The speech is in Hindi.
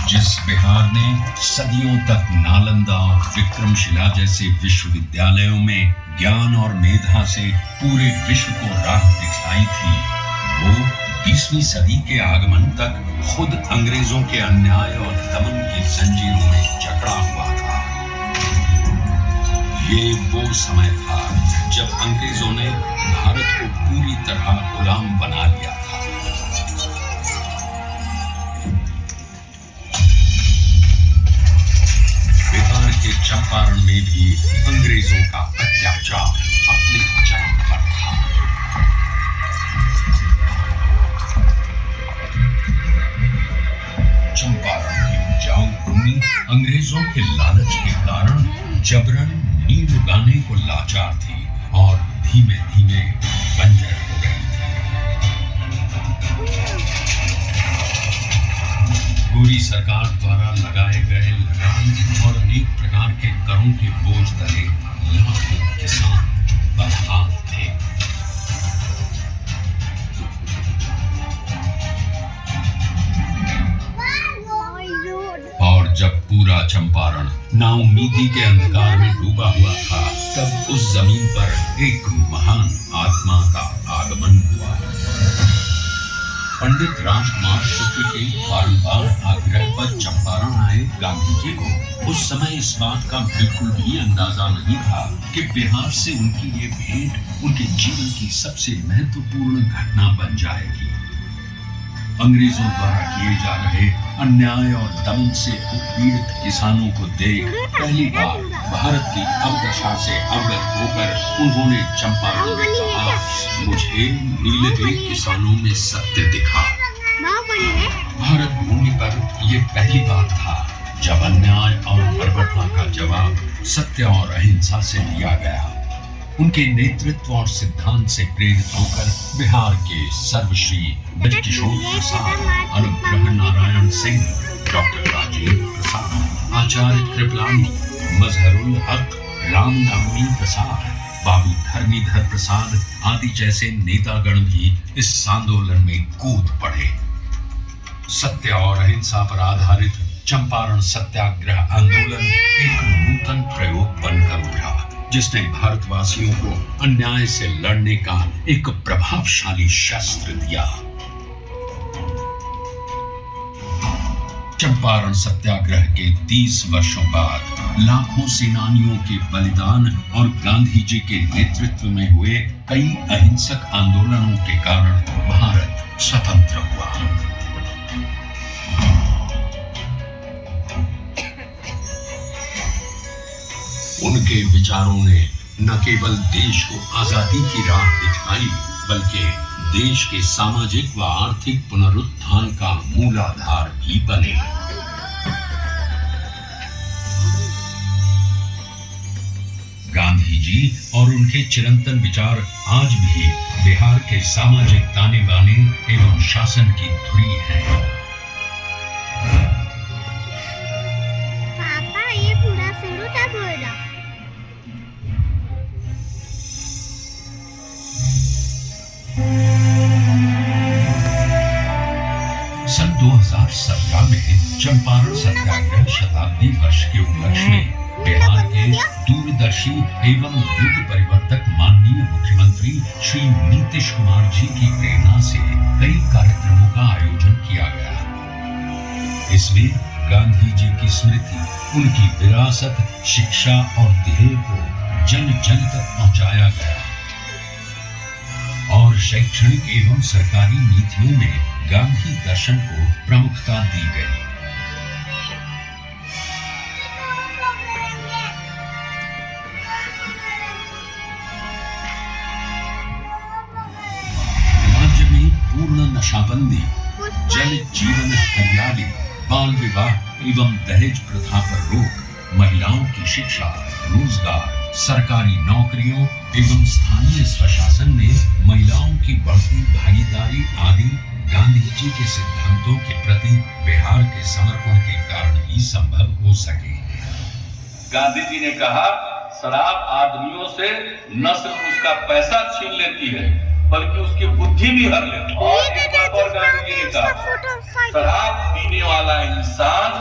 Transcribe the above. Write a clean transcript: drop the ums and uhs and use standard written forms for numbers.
जिस बिहार ने सदियों तक नालंदा और विक्रमशिला जैसे विश्वविद्यालयों में ज्ञान और मेधा से पूरे विश्व को राह दिखाई थी, वो 20वीं सदी के आगमन तक खुद अंग्रेजों के अन्याय और दमन की जंजीरों में जकड़ा हुआ था। ये वो समय था जब अंग्रेजों ने भारत को पूरी तरह गुलाम बना लिया था। बिहार के चंपारण में भी अंग्रेजों का अत्याचार अपने चरम पर था। चंपारण की उपजाऊ भूमि अंग्रेजों के लालच के कारण जबरन नील उगाने को लाचार थी और धीमे धीमे बंजर हो गई थी। गोरी सरकार द्वारा लगाए गए लगान और अनेक प्रकार के करों के बोझ तले लाखों किसान बदहाल थे। और जब पूरा चंपारण नाउमीदी के अंधकार में डूबा हुआ था, तब उस जमीन पर एक महान आत्मा का आगमन हुआ। पंडित राजकुमार शुक्ल के बारंबार आग्रह पर चंपारण आए गांधी जी को उस समय इस बात का बिल्कुल भी अंदाजा नहीं था कि बिहार से उनकी ये भेंट उनके जीवन की सबसे महत्वपूर्ण घटना बन जाएगी। अंग्रेजों द्वारा किए जा रहे अन्याय और दमन से उत्पीड़ित किसानों को देख पहली बार भारत की अवदशा से अवगत होकर उन्होंने चंपारण में कहा, मुझे नीलगे किसानों में सत्य दिखा। भारत भूमि पर यह पहली बार था जब अन्याय और बर्बरता का जवाब सत्य और अहिंसा से लिया गया। उनके नेतृत्व और सिद्धांत से प्रेरित होकर बिहार के सर्वश्री ब्रजकिशोर प्रसाद, अनुग्रह नारायण सिंह, डॉक्टर राजेंद्र प्रसाद, आचार्य कृपलानी, मजहरुल हक, रामनवमी प्रसाद, बाबू धर्मीधर प्रसाद आदि जैसे नेतागण भी इस आंदोलन में कूद पड़े। सत्य और अहिंसा पर आधारित चंपारण सत्याग्रह आंदोलन एक नूतन प्रयोग बनकर उभरा, जिसने भारतवासियों को अन्याय से लड़ने का एक प्रभावशाली शस्त्र दिया। चंपारण सत्याग्रह के 30 वर्षों बाद लाखों सेनानियों के बलिदान और गांधी जी के नेतृत्व में हुए कई अहिंसक आंदोलनों के कारण भारत स्वतंत्र हुआ। उनके विचारों ने न केवल देश को आजादी की राह दिखाई, बल्कि देश के सामाजिक व आर्थिक पुनरुत्थान का मूलाधार भी बने। गांधी जी और उनके चिरंतन विचार आज भी बिहार के सामाजिक ताने बाने एवं शासन की धुरी है। पापा, ये पूरा सुनो क्या बोल रहा? सन 2017 में चंपारण सत्याग्रह शताब्दी वर्ष के उपलक्ष्य में बिहार के दूरदर्शी एवं युग परिवर्तक माननीय मुख्यमंत्री श्री नीतीश कुमार जी की प्रेरणा से कई कार्यक्रमों का आयोजन किया गया। इसमें गांधी जी की स्मृति, उनकी विरासत, शिक्षा और ध्येय को जन जन तक पहुंचाया गया और शैक्षणिक एवं सरकारी नीतियों में गांधी दर्शन को प्रमुखता दी गई। राज्य में पूर्ण नशाबंदी, जल जीवन हरियाली, बाल विवाह एवं दहेज प्रथा पर रोक, महिलाओं की शिक्षा, रोजगार, सरकारी नौकरियों एवं स्थानीय स्वशासन में महिलाओं की बढ़ती भागीदारी आदि गांधी जी के सिद्धांतों के प्रति बिहार के समर्पण के कारण ही संभव हो सके। गांधी जी ने कहा, शराब आदमियों से न सिर्फ उसका पैसा छीन लेती है, बल्कि उसकी बुद्धि भी हर लेती है। और एक बात और गांधी जी ने कहा, शराब पीने वाला इंसान